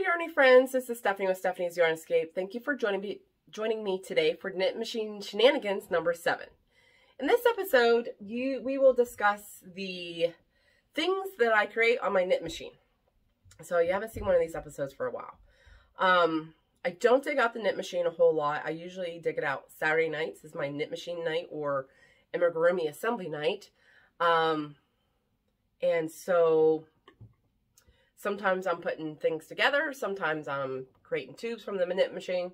yarny friends, this is Stephanie with Stephanie's Yarn Escape. Thank you for joining me today for Knit Machine Shenanigans number 7. In this episode, we will discuss the things that I create on my knit machine. So you haven't seen one of these episodes for a while. I don't dig out the knit machine a whole lot. I usually dig it out Saturday nights is my knit machine night or amigurumi assembly night. And so sometimes I'm putting things together. Sometimes I'm creating tubes from the knit machine.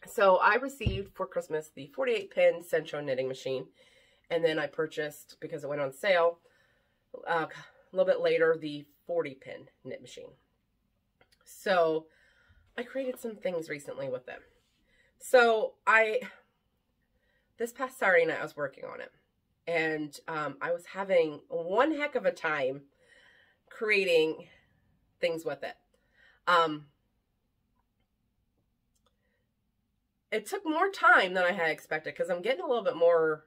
So I received for Christmas the 48-pin Sencho knitting machine. And then I purchased, because it went on sale, a little bit later, the 40-pin knit machine. So I created some things recently with them. So this past Saturday night I was working on it. And I was having one heck of a time creating things with it. It took more time than I had expected because I'm getting a little bit more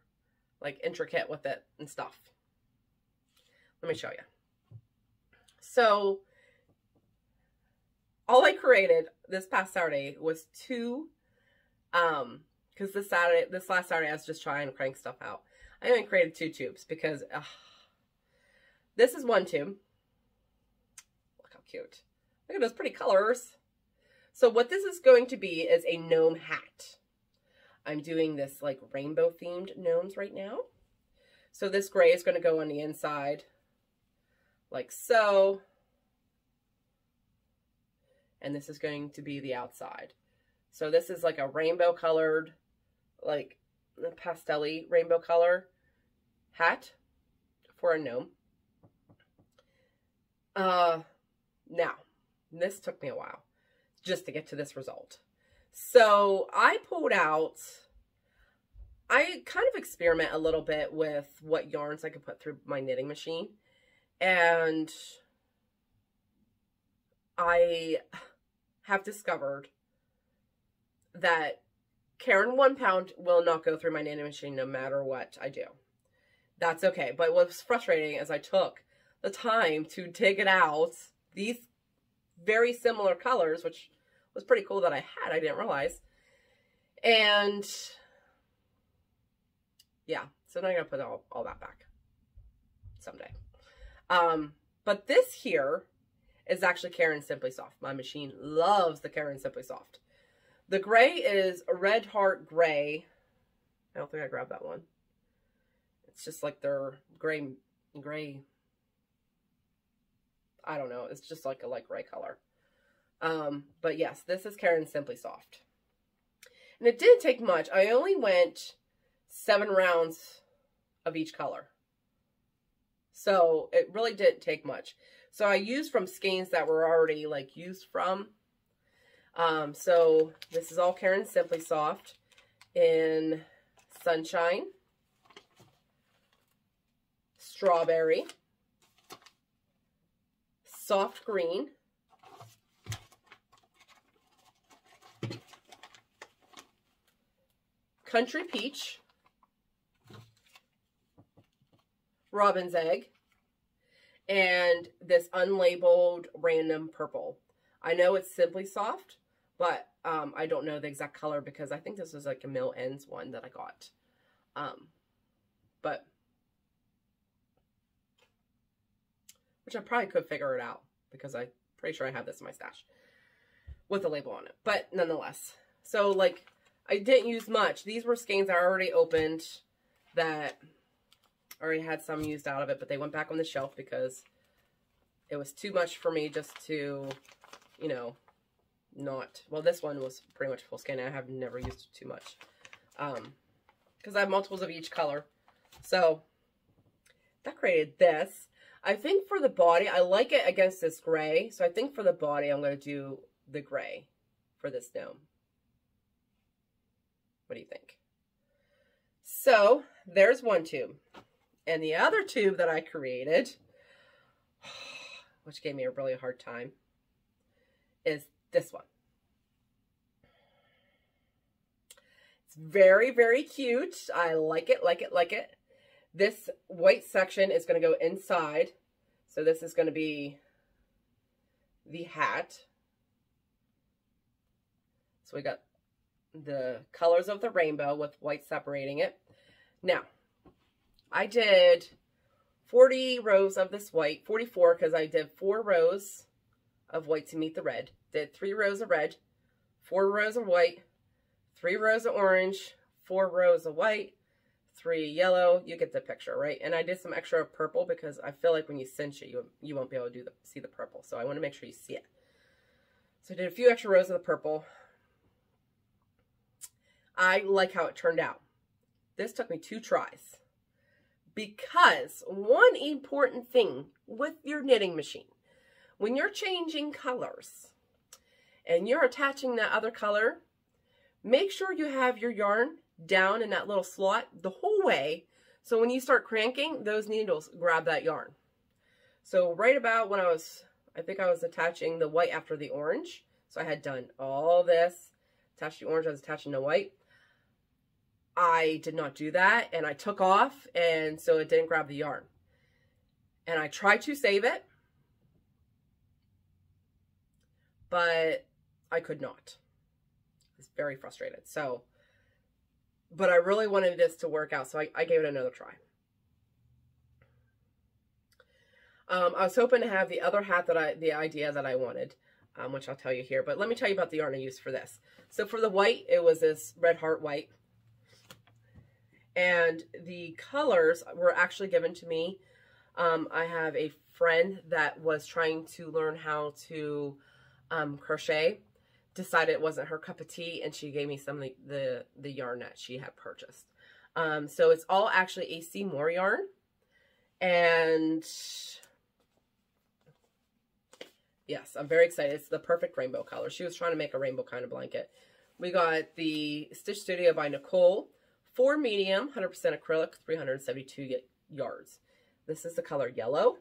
like intricate with it and stuff. Let me show you. So all I created this past Saturday was two, because this last Saturday I was just trying to crank stuff out. I only created 2 tubes because this is one tube. Look how cute. Look at those pretty colors. So what this is going to be is a gnome hat. I'm doing this like rainbow themed gnomes right now. So this gray is going to go on the inside like so. And this is going to be the outside. So this is like a rainbow colored, like pastel-y rainbow color hat for a gnome. Now, this took me a while just to get to this result. So I pulled out, I kind of experiment a little bit with what yarns I could put through my knitting machine. And I have discovered that Caron 1 pound will not go through my knitting machine no matter what I do. That's okay. But what's frustrating is I took the time to dig it out, these very similar colors, which was pretty cool that I didn't realize. And yeah, so now I gotta put all that back someday. But this here is actually Caron Simply Soft. My machine loves the Caron Simply Soft. The gray is a Red Heart Gray. I don't think I grabbed that one. It's just like their gray, I don't know. It's just like a light gray color. But yes, this is Caron Simply Soft. And it didn't take much. I only went 7 rounds of each color. So it really didn't take much. So I used from skeins that were already like used from. So this is all Caron Simply Soft in Sunshine, Strawberry, Soft Green, Country Peach, Robin's Egg, and this unlabeled random purple. I know it's Simply Soft, but I don't know the exact color because I think this was like a Mill Ends one that I got. But which I probably could figure it out because I'm pretty sure I have this in my stash with a label on it. But nonetheless, so like I didn't use much. These were skeins I already opened that already had some used out of it, but they went back on the shelf because it was too much for me just to, you know, not, well, this one was pretty much full skein. I have never used too much because I have multiples of each color. So that created this. I think for the body, I like it against this gray. So I think for the body, I'm going to do the gray for this gnome. What do you think? So there's one tube. And the other tube that I created, which gave me a really hard time, is this one. It's very, very cute. I like it, like it, like it. This white section is going to go inside. So this is going to be the hat. So we got the colors of the rainbow with white separating it. Now, I did 40 rows of this white, 44 because I did 4 rows of white to meet the red. Did 3 rows of red, 4 rows of white, 3 rows of orange, 4 rows of white, 3 yellow. You get the picture, right? And I did some extra purple because I feel like when you cinch it, you won't be able to see the purple. So I want to make sure you see it. So I did a few extra rows of the purple. I like how it turned out. This took me 2 tries. Because one important thing with your knitting machine, when you're changing colors and you're attaching that other color, make sure you have your yarn down in that little slot the whole way. So when you start cranking, those needles grab that yarn. So right about when I think I was attaching the white after the orange. So I had done all this, attached the orange, I was attaching the white. I did not do that, and I took off, and so it didn't grab the yarn. And I tried to save it, but I could not. I was very frustrated. So, but I really wanted this to work out, so I gave it another try. I was hoping to have the other hat the idea that I wanted, which I'll tell you here. But let me tell you about the yarn I used for this. So for the white, it was this Red Heart white. And the colors were actually given to me. I have a friend that was trying to learn how to crochet, decided it wasn't her cup of tea, and she gave me some of the yarn that she had purchased. So it's all actually AC Moore yarn. And yes, I'm very excited. It's the perfect rainbow color. She was trying to make a rainbow kind of blanket. We got the Stitch Studio by Nicole. 4 medium, 100% acrylic, 372 yards. This is the color yellow,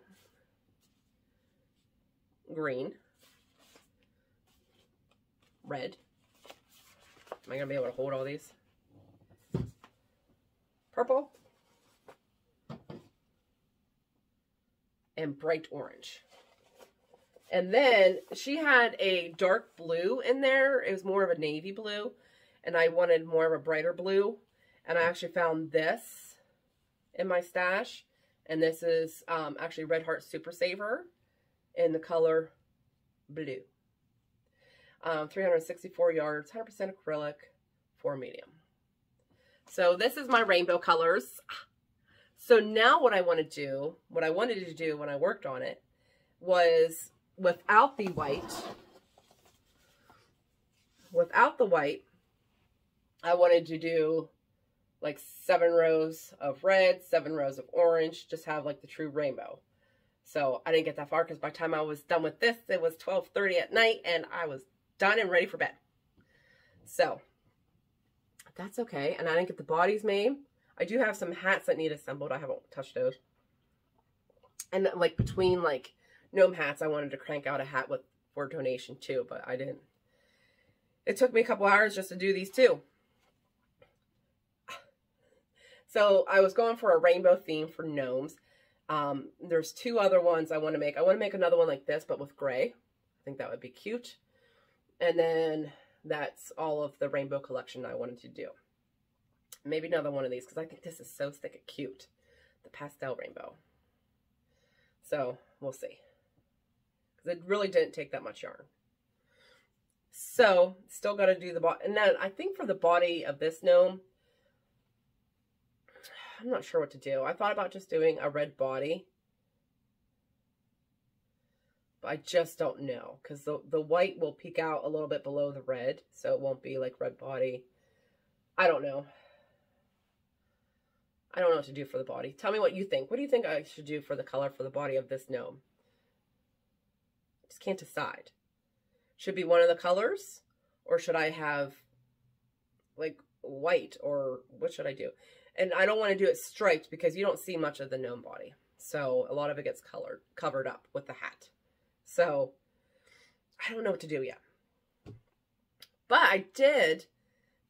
green, red. Am I going to be able to hold all these? Purple, and bright orange. And then she had a dark blue in there. It was more of a navy blue, and I wanted more of a brighter blue. And I actually found this in my stash. And this is actually Red Heart Super Saver in the color blue. 364 yards, 100% acrylic, 4 medium. So this is my rainbow colors. So now what I want to do, what I wanted to do when I worked on it was without the white, I wanted to do like 7 rows of red, 7 rows of orange, just have like the true rainbow. So I didn't get that far because by the time I was done with this, it was 12:30 at night and I was done and ready for bed. So that's okay. And I didn't get the bodies made. I do have some hats that need assembled. I haven't touched those. And like between like gnome hats, I wanted to crank out a hat for donation too, but I didn't. It took me a couple hours just to do these two. So I was going for a rainbow theme for gnomes. There's 2 other ones I want to make. I want to make another one like this, but with gray. I think that would be cute. And then that's all of the rainbow collection I wanted to do. Maybe another one of these, because I think this is so stinking cute. The pastel rainbow. So we'll see. Because it really didn't take that much yarn. So still got to do the body. And then I think for the body of this gnome, I'm not sure what to do. I thought about just doing a red body. But I just don't know. Because the white will peek out a little bit below the red. So it won't be like red body. I don't know. I don't know what to do for the body. Tell me what you think. What do you think I should do for the color for the body of this gnome? I just can't decide. Should be one of the colors? Or should I have like white? Or what should I do? And I don't want to do it striped because you don't see much of the gnome body. So a lot of it gets covered up with the hat. So I don't know what to do yet. But I did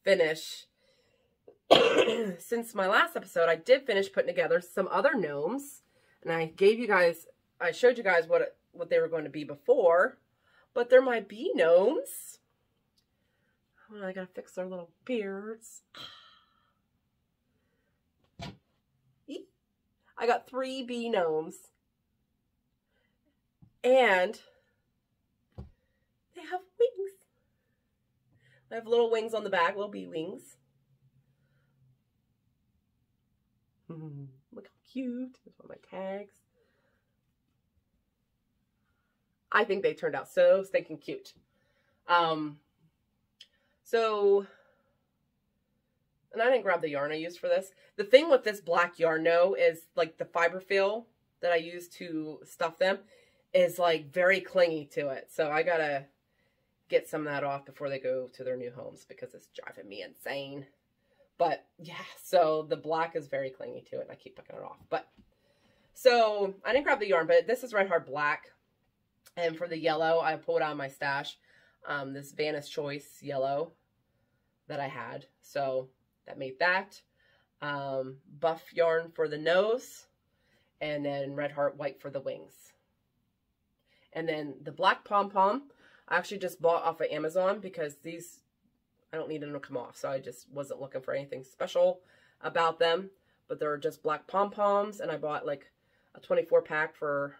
finish, since my last episode, I did finish putting together some other gnomes. And I showed you guys what they were going to be before. but they're my bee gnomes. Oh, I gotta fix their little beards. I got 3 bee gnomes. And they have wings. They have little wings on the back, little bee wings. Look how cute. There's one of my tags. I think they turned out so stinking cute. And I didn't grab the yarn I used for this. The thing with this black yarn though is like the fiber feel that I use to stuff them is like very clingy to it. So I gotta get some of that off before they go to their new homes because it's driving me insane. But yeah, so the black is very clingy to it and I keep picking it off. But so I didn't grab the yarn, but this is Red Heart Black. And for the yellow, I pulled out of my stash this Vanna's Choice yellow that I had. So that made that. Buff yarn for the nose. And then Red Heart White for the wings. And then the black pom-pom, I actually just bought off of Amazon because these, I don't need them to come off. So I just wasn't looking for anything special about them. But they're just black pom-poms. And I bought like a 24 pack for,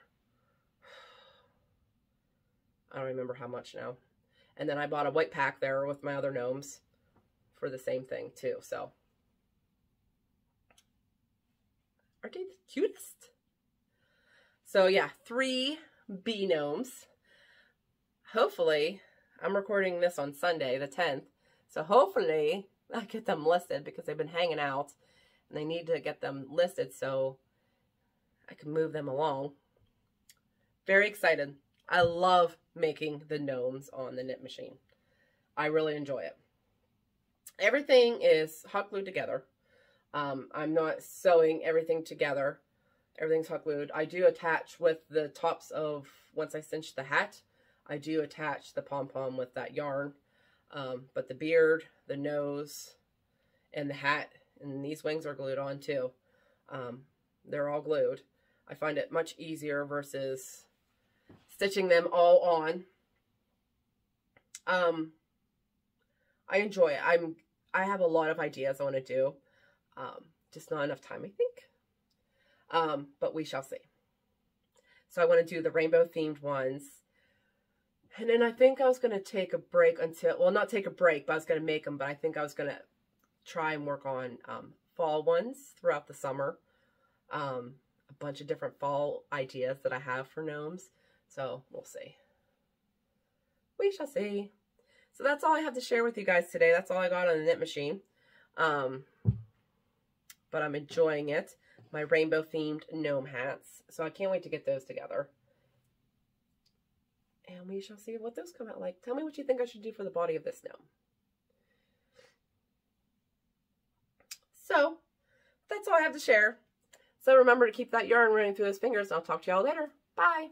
I don't remember how much now. And then I bought a white pack there with my other gnomes for the same thing too. So, are they the cutest? So yeah, 3 bee gnomes. Hopefully, I'm recording this on Sunday, the 10th. So hopefully, I get them listed because they've been hanging out. And I need to get them listed so I can move them along. Very excited. I love making the gnomes on the knit machine. I really enjoy it. Everything is hot glued together. I'm not sewing everything together. Everything's hot glued. I do attach with the tops of, once I cinch the hat, I do attach the pom-pom with that yarn. But the beard, the nose, and the hat, and these wings are glued on too. They're all glued. I find it much easier versus stitching them all on. I enjoy it. I have a lot of ideas I want to do. Just not enough time, I think. But we shall see. So I want to do the rainbow themed ones. And then I think I was going to take a break until, well, not take a break, but I was going to make them. But I think I was going to try and work on fall ones throughout the summer. A bunch of different fall ideas that I have for gnomes. So we'll see. We shall see. So that's all I have to share with you guys today. That's all I got on the knit machine. But I'm enjoying it. My rainbow themed gnome hats. So I can't wait to get those together. And we shall see what those come out like. Tell me what you think I should do for the body of this gnome. So that's all I have to share. So remember to keep that yarn running through those fingers. And I'll talk to y'all later. Bye.